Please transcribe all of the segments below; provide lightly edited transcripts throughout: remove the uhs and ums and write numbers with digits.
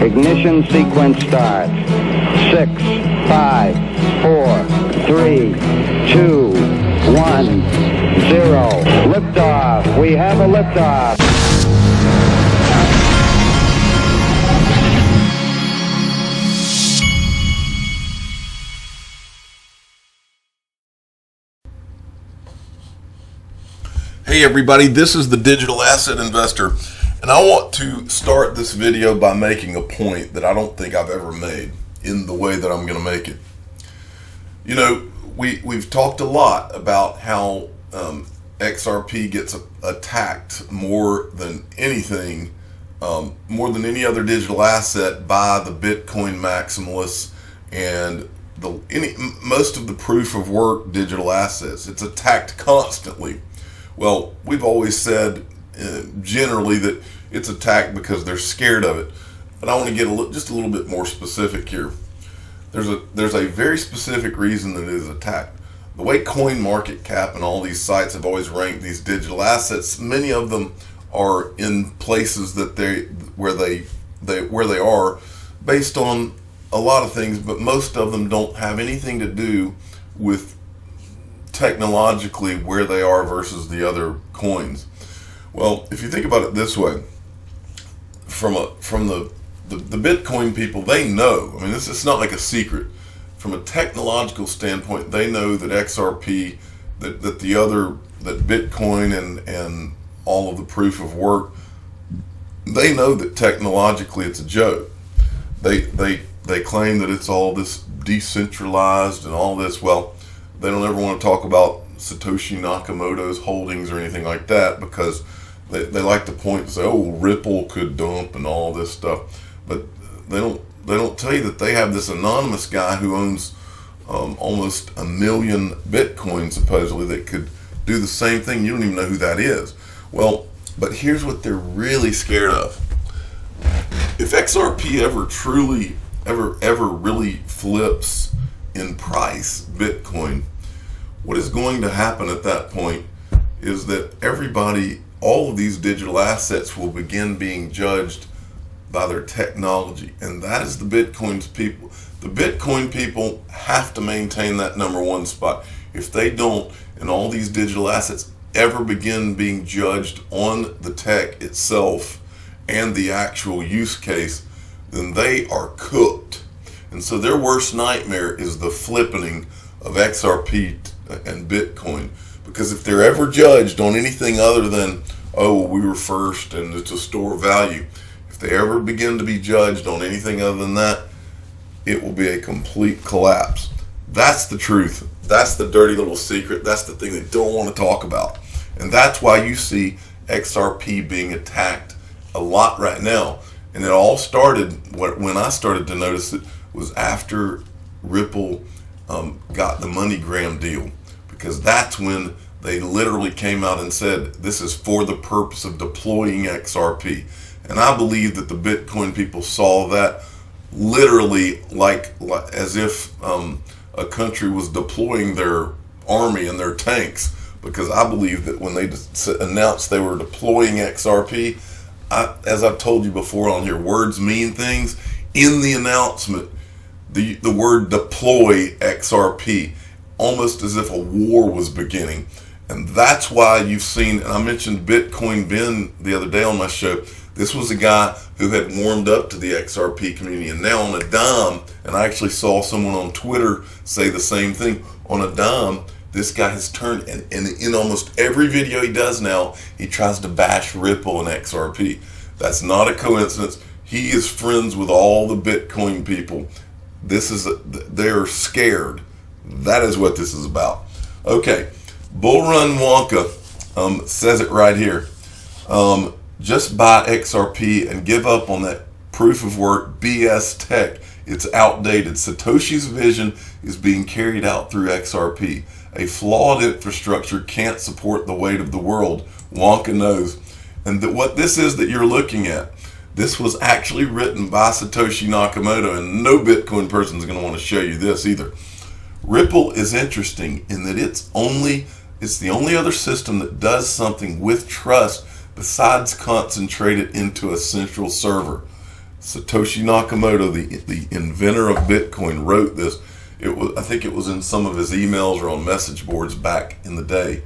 Ignition sequence starts. 6, 5, 4, 3, 2, 1, 0. Liftoff. We have a liftoff. Hey everybody, this is the Digital Asset Investor, and I want to start this video by making a point that I don't think I've ever made in the way that I'm going to make it. You know, we've talked a lot about how XRP gets attacked more than anything, more than any other digital asset by the Bitcoin maximalists and most of the proof of work digital assets. It's attacked constantly. Well, we've always said generally that it's attacked because they're scared of it, but I want to get just a little bit more specific here. There's a very specific reason that it is attacked. The way CoinMarketCap and all these sites have always ranked these digital assets, many of them are in places that where they are based on a lot of things, but most of them don't have anything to do with technologically where they are versus the other coins. Well, if you think about it this way, from the Bitcoin people, they know. I mean, it's not like a secret. From a technological standpoint, they know that XRP, that Bitcoin and all of the proof of work, they know that technologically it's a joke. They claim that it's all this decentralized and all this. Well, they don't ever want to talk about Satoshi Nakamoto's holdings or anything like that, because they like to point and say, oh, Ripple could dump and all this stuff. But they don't tell you that they have this anonymous guy who owns almost 1 million Bitcoin supposedly that could do the same thing. You don't even know who that is. Well, but here's what they're really scared of. If XRP ever really flips in price, Bitcoin, what is going to happen at that point is that all of these digital assets will begin being judged by their technology. And that is the Bitcoin's people. The Bitcoin people have to maintain that #1 spot. If they don't, and all these digital assets ever begin being judged on the tech itself and the actual use case, then they are cooked. And so their worst nightmare is the flippening of XRP and Bitcoin, because if they're ever judged on anything other than, oh, we were first and it's a store of value, if they ever begin to be judged on anything other than that, it will be a complete collapse. That's the truth. That's the dirty little secret. That's the thing they don't want to talk about. And that's why you see XRP being attacked a lot right now. And it all started, when I started to notice it, was after Ripple got the MoneyGram deal, because that's when they literally came out and said this is for the purpose of deploying XRP. And I believe that the Bitcoin people saw that literally like as if a country was deploying their army and their tanks, because I believe that when they announced they were deploying XRP, as I've told you before on here, words mean things. In the announcement, the word deploy XRP, almost as if a war was beginning. And that's why you've seen, and I mentioned Bitcoin Ben the other day on my show. This was a guy who had warmed up to the XRP community, and now on a dime, and I actually saw someone on Twitter say the same thing, on a dime, this guy has turned, and in almost every video he does now, he tries to bash Ripple and XRP. That's not a coincidence. He is friends with all the Bitcoin people. They're scared. That is what this is about. Okay, Bull Run Wonka says it right here. Just buy XRP and give up on that proof of work BS tech. It's outdated. Satoshi's vision is being carried out through XRP. A flawed infrastructure can't support the weight of the world. Wonka knows. And what this is that you're looking at, this was actually written by Satoshi Nakamoto, and no Bitcoin person is going to want to show you this either. Ripple is interesting in that it's the only other system that does something with trust besides concentrate it into a central server. Satoshi Nakamoto, the inventor of Bitcoin, wrote this. I think it was in some of his emails or on message boards back in the day.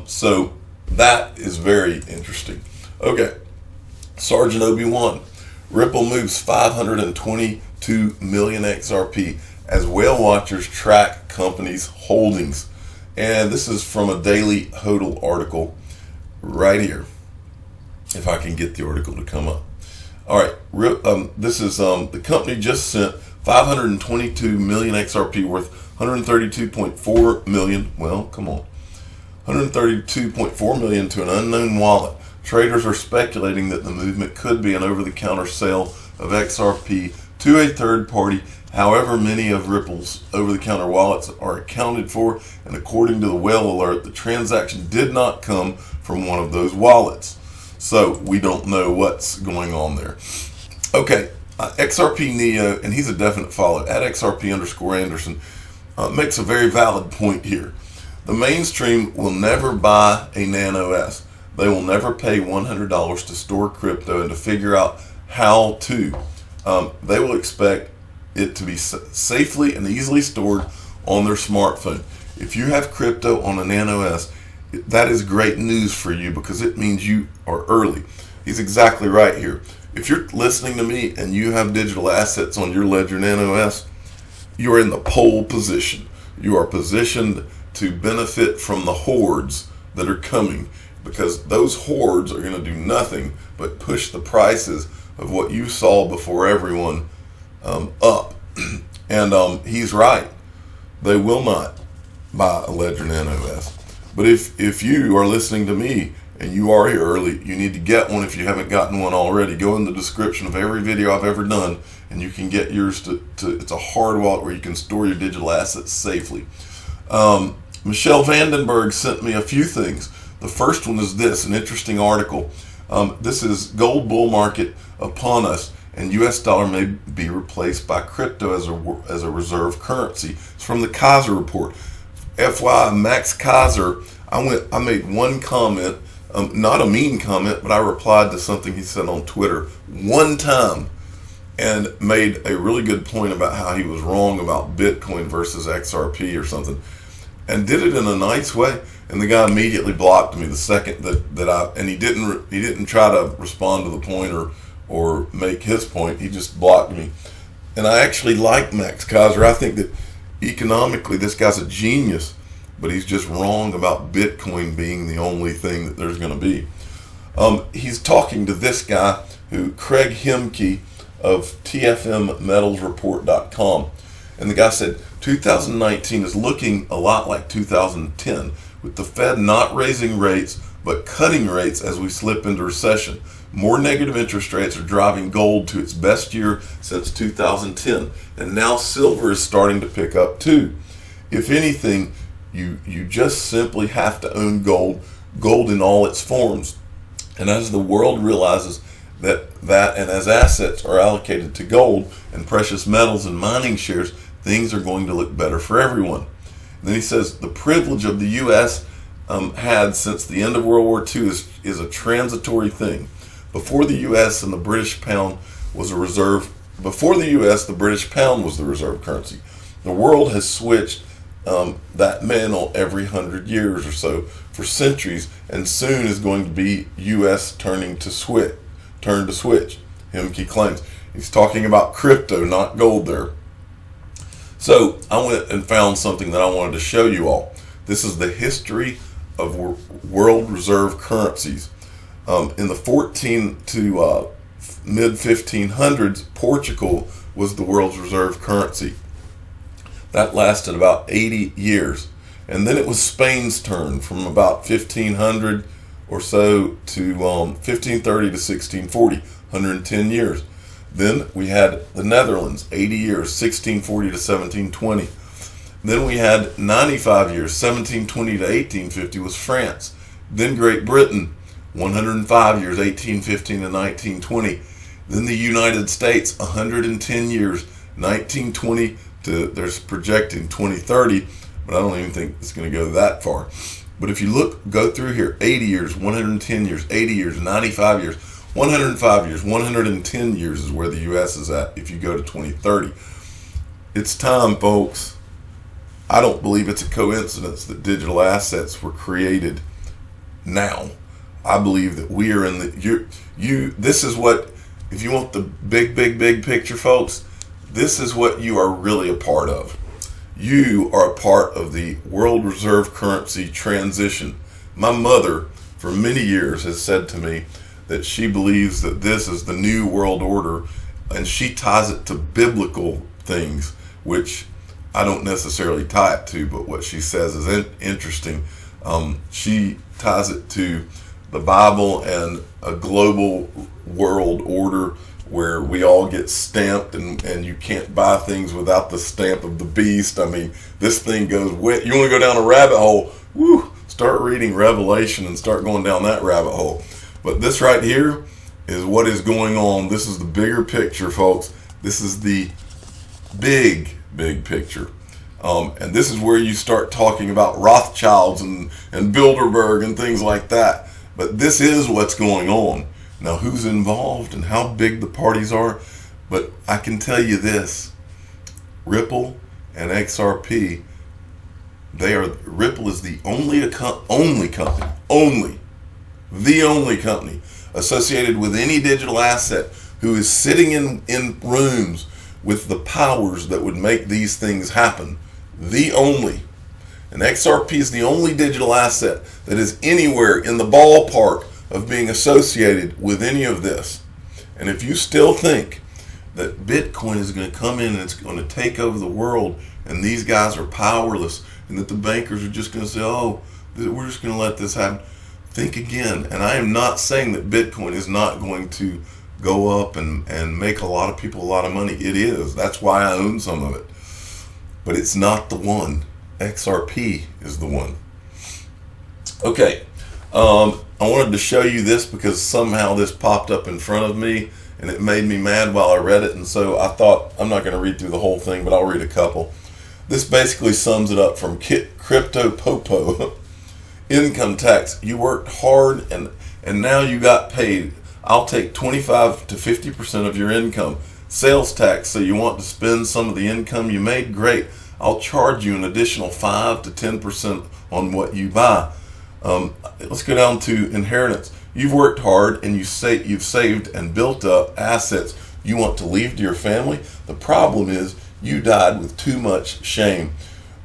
So that is very interesting. Okay, Sergeant Obi-Wan. Ripple moves 522 million XRP as whale watchers track companies' holdings. And this is from a Daily HODL article right here, if I can get the article to come up. All right, this is the company just sent 522 million XRP worth 132.4 million. Well, come on, 132.4 million to an unknown wallet. Traders are speculating that the movement could be an over-the-counter sale of XRP to a third party. However, many of Ripple's over-the-counter wallets are accounted for, and according to the whale alert, the transaction did not come from one of those wallets. So we don't know what's going on there. Okay, XRP Neo, and he's a definite follow, at XRP_Anderson, makes a very valid point here. The mainstream will never buy a Nano S. They will never pay $100 to store crypto and to figure out how to. They will expect it to be safely and easily stored on their smartphone. If you have crypto on a Nano S, that is great news for you because it means you are early. He's exactly right here. If you're listening to me and you have digital assets on your Ledger Nano S, you are in the pole position. You are positioned to benefit from the hordes that are coming, because those hordes are going to do nothing but push the prices of what you saw before everyone up. And he's right. They will not buy a Ledger Nano S. But if you are listening to me and you are here early, you need to get one if you haven't gotten one already. Go in the description of every video I've ever done and you can get yours to it's a hard wallet where you can store your digital assets safely. Michelle Vandenberg sent me a few things. The first one is this, an interesting article. This is gold bull market upon us, and US dollar may be replaced by crypto as a reserve currency. It's from the Kaiser report. FYI, Max Kaiser, I made one comment, not a mean comment, but I replied to something he said on Twitter one time and made a really good point about how he was wrong about Bitcoin versus XRP or something, and did it in a nice way. And the guy immediately blocked me the second and he didn't try to respond to the point or make his point. He just blocked me. And I actually like Max Kaiser. I think that economically this guy's a genius, but he's just wrong about Bitcoin being the only thing that there's going to be. He's talking to this guy, Craig Hemke of TFMMetalsReport.com. And the guy said, 2019 is looking a lot like 2010, with the Fed not raising rates, but cutting rates as we slip into recession. More negative interest rates are driving gold to its best year since 2010. And now silver is starting to pick up too. If anything, you just simply have to own gold in all its forms. And as the world realizes that and as assets are allocated to gold and precious metals and mining shares, things are going to look better for everyone. And then he says the privilege of the U.S. Had since the end of World War II is a transitory thing. Before the U.S. and the British pound was the reserve currency. The world has switched that mantle every 100 years or so for centuries, and soon is going to be U.S. turn to switch. Hemke claims. He's talking about crypto, not gold there. So I went and found something that I wanted to show you all. This is the history of world reserve currencies. In the 14 to mid 1500s, Portugal was the world's reserve currency. That lasted about 80 years. And then it was Spain's turn from about 1500 or so to 1530 to 1640, 110 years. Then we had the Netherlands, 80 years, 1640 to 1720. Then we had 95 years, 1720 to 1850 was France. Then Great Britain, 105 years, 1815 to 1920. Then the United States, 110 years, 1920 to, there's projecting 2030, but I don't even think it's going to go that far. But if you go through here, 80 years, 110 years, 80 years, 95 years, 105 years, 110 years is where the U.S. is at if you go to 2030. It's time, folks. I don't believe it's a coincidence that digital assets were created now. I believe that we are in the, this is what, if you want the big picture, folks, this is what you are really a part of. You are a part of the world reserve currency transition. My mother, for many years, has said to me that she believes that this is the new world order, and she ties it to biblical things, which I don't necessarily tie it to, but what she says is interesting. She ties it to the Bible and a global world order where we all get stamped, and you can't buy things without the stamp of the beast. I mean, this thing goes wet. You want to go down a rabbit hole? Woo! Start reading Revelation and start going down that rabbit hole. But this right here is what is going on. This is the bigger picture, folks. This is the big picture. And this is where you start talking about Rothschilds and Bilderberg and things like that. But this is what's going on. Now, who's involved and how big the parties are? But I can tell you this. Ripple and XRP, Ripple is the only company associated with any digital asset who is sitting in rooms with the powers that would make these things happen. The only. And XRP is the only digital asset that is anywhere in the ballpark of being associated with any of this. And if you still think that Bitcoin is going to come in and it's going to take over the world and these guys are powerless and that the bankers are just going to say, oh, we're just going to let this happen, think again. And I am not saying that Bitcoin is not going to go up and make a lot of people a lot of money. It is. That's why I own some of it. But it's not the one. XRP is the one. Okay. I wanted to show you this because somehow this popped up in front of me and it made me mad while I read it. And so I thought, I'm not going to read through the whole thing, but I'll read a couple. This basically sums it up from Crypto Popo. Income tax. You worked hard and now you got paid. I'll take 25 to 50% of your income. Sales tax. So you want to spend some of the income you made? Great. I'll charge you an additional 5 to 10% on what you buy. Let's go down to inheritance. You've worked hard and you've saved and built up assets you want to leave to your family. The problem is you died with too much shame.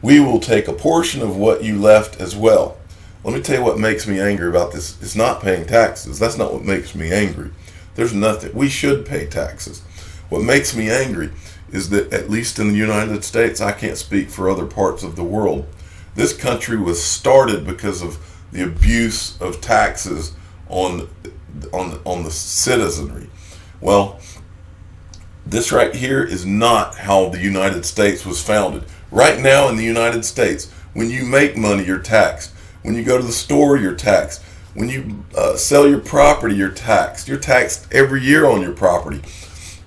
We will take a portion of what you left as well. Let me tell you what makes me angry about this. It's not paying taxes. That's not what makes me angry. There's nothing. We should pay taxes. What makes me angry is that, at least in the United States, I can't speak for other parts of the world, this country was started because of the abuse of taxes on the citizenry. Well, this right here is not how the United States was founded. Right now in the United States, when you make money, you're taxed. When you go to the store, you're taxed. When you sell your property, you're taxed. You're taxed every year on your property.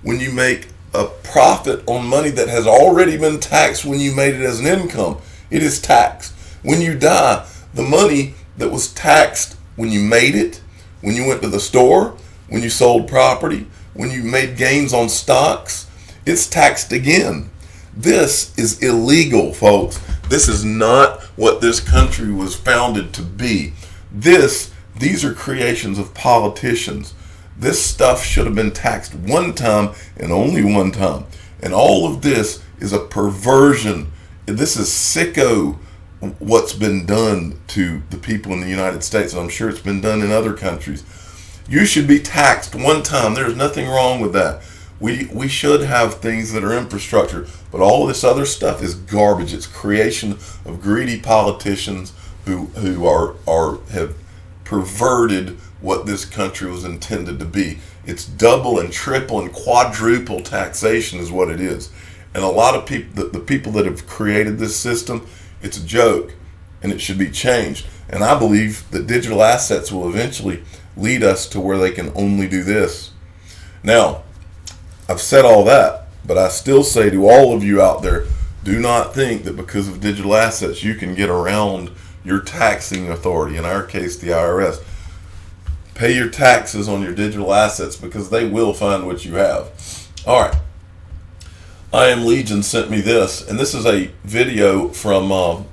When you make a profit on money that has already been taxed when you made it as an income, it is taxed. When you die, the money that was taxed when you made it, when you went to the store, when you sold property, when you made gains on stocks, it's taxed again. This is illegal, folks. This is not what this country was founded to be. These are creations of politicians. This stuff should have been taxed one time and only one time. And all of this is a perversion. This is sicko what's been done to the people in the United States. And I'm sure it's been done in other countries. You should be taxed one time. There's nothing wrong with that. We should have things that are infrastructure, but all of this other stuff is garbage. It's creation of greedy politicians who have perverted what this country was intended to be. It's double and triple and quadruple taxation is what it is. And a lot of people, the people that have created this system, it's a joke and it should be changed. And I believe that digital assets will eventually lead us to where they can only do this. Now, I've said all that, but I still say to all of you out there, do not think that because of digital assets you can get around your taxing authority, in our case the IRS. Pay your taxes on your digital assets because they will find what you have. All right. I Am Legion sent me this, and this is a video from about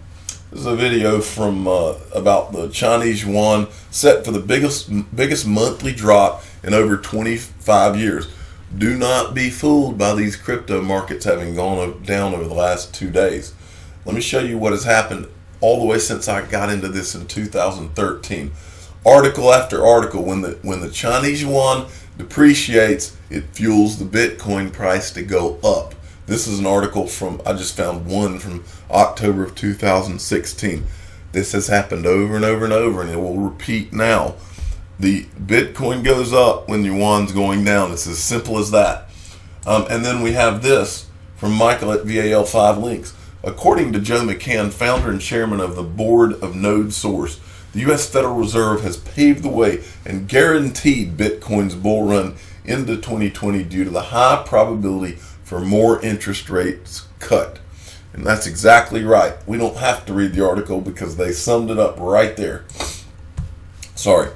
the Chinese yuan set for the biggest monthly drop in over 25 years. Do not be fooled by these crypto markets having gone down over the last 2 days. Let me show you what has happened all the way since I got into this in 2013. Article after article, when the Chinese yuan depreciates, it fuels the Bitcoin price to go up. This is an article I just found one from October of 2016. This has happened over and over and over, and it will repeat now. The Bitcoin goes up when the yuan's going down. It's as simple as that. And then we have this from Michael at VAL5 Links. According to Joe McCann, founder and chairman of the board of Node Source, the U.S. Federal Reserve has paved the way and guaranteed Bitcoin's bull run into 2020 due to the high probability for more interest rates cut. And that's exactly right. We don't have to read the article because they summed it up right there. Sorry.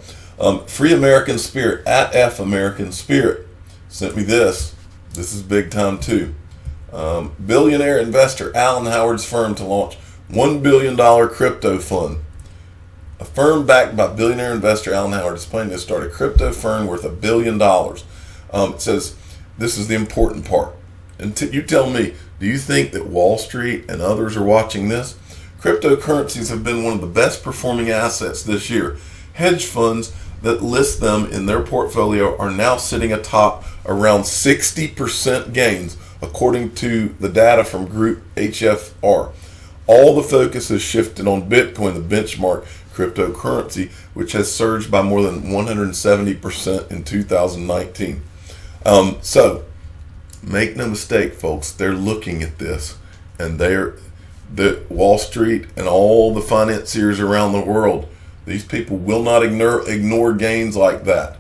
Free American Spirit at F American Spirit sent me this. This is big time too. Billionaire investor Alan Howard's firm to launch $1 billion crypto fund. A firm backed by billionaire investor Alan Howard is planning to start a crypto fund worth $1 billion. It says, this is the important part. And you tell me, do you think that Wall Street and others are watching this? Cryptocurrencies have been one of the best performing assets this year. Hedge funds that list them in their portfolio are now sitting atop around 60% gains, according to the data from Group HFR. All the focus has shifted on Bitcoin, the benchmark cryptocurrency, which has surged by more than 170% in 2019. So, make no mistake, folks, they're looking at this, and the Wall Street and all the financiers around the world, these people will not ignore gains like that.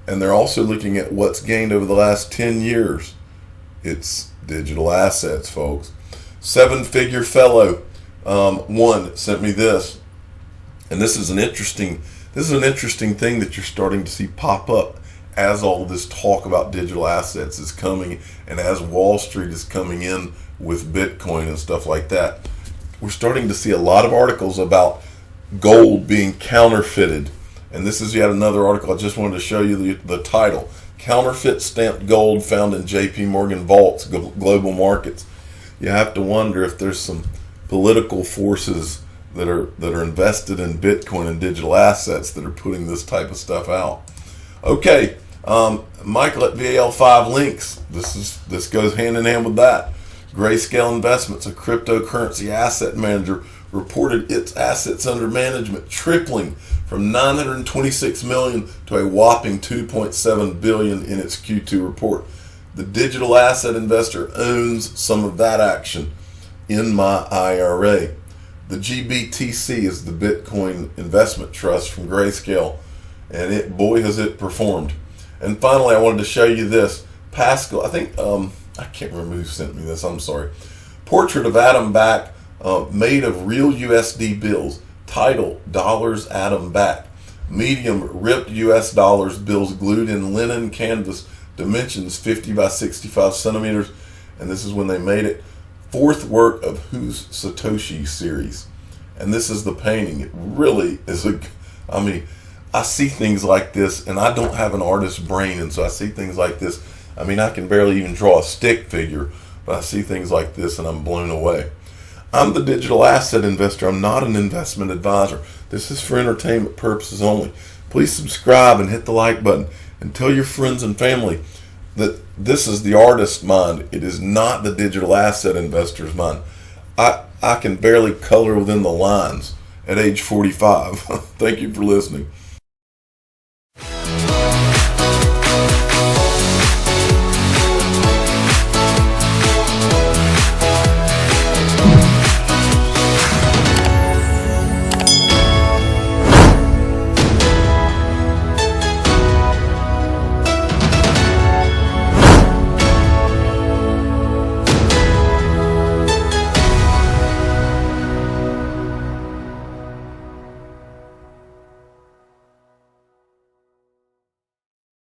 And they're also looking at what's gained over the last 10 years. It's digital assets, folks. 7-figure fellow one sent me this, and this is an interesting thing that you're starting to see pop up as all of this talk about digital assets is coming, and as Wall Street is coming in with Bitcoin and stuff like that. We're starting to see a lot of articles about gold being counterfeited, and this is yet another article. I just wanted to show you the title: Counterfeit Stamped Gold Found in JP Morgan Vaults, Global Markets. You have to wonder if there's some political forces that are invested in Bitcoin and digital assets that are putting this type of stuff out. Okay, Michael at VAL5 Links. This goes hand in hand with that. Grayscale Investments, a cryptocurrency asset manager, reported its assets under management tripling from $926 million to a whopping $2.7 billion in its Q2 report. The digital asset investor owns some of that action in my IRA. The GBTC is the Bitcoin investment trust from Grayscale, and boy has it performed. And finally, I wanted to show you this. Pascal, I think, I can't remember who sent me this, I'm sorry. Portrait of Adam Back, made of real USD bills. Title, Dollars Adam Back. Medium, ripped US dollars bills glued in linen canvas. Dimensions 50 by 65 centimeters. And this is when they made it. Fourth work of Who's Satoshi series. And this is the painting. It really is I see things like this, and I don't have an artist's brain, and so I see things like this. I can barely even draw a stick figure, but I see things like this and I'm blown away. I'm the digital asset investor. I'm not an investment advisor. This is for entertainment purposes only. Please subscribe and hit the like button, and tell your friends and family that this is the artist's mind. It is not the digital asset investor's mind. I can barely color within the lines at age 45. Thank you for listening.